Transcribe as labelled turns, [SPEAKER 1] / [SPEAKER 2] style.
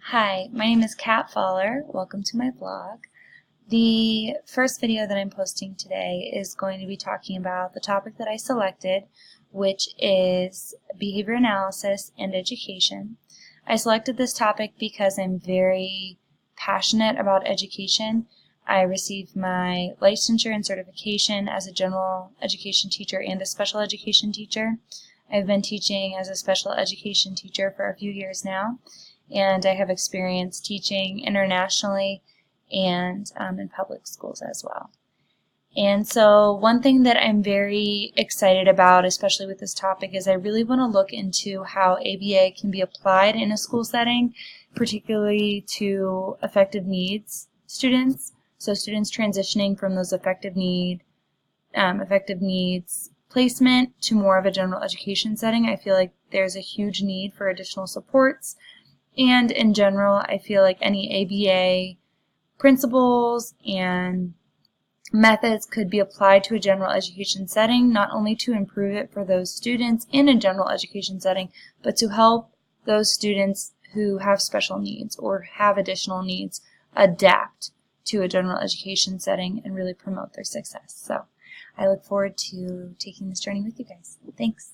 [SPEAKER 1] Hi, my name is Kat Faller. Welcome to my blog. The first video that I'm posting today is going to be talking about the topic that I selected, which is behavior analysis and education. I selected this topic because I'm very passionate about education. I received my licensure and certification as a general education teacher and a special education teacher. I've been teaching as a special education teacher for a few years now, and I have experience teaching internationally and in public schools as well. And so one thing that I'm very excited about, especially with this topic, is I really want to look into how ABA can be applied in a school setting, particularly to affective needs students. So students transitioning from those affective needs placement to more of a general education setting. I feel like there's a huge need for additional supports. And in general, I feel like any ABA principles and methods could be applied to a general education setting, not only to improve it for those students in a general education setting, but to help those students who have special needs or have additional needs adapt to a general education setting and really promote their success. So I look forward to taking this journey with you guys. Thanks.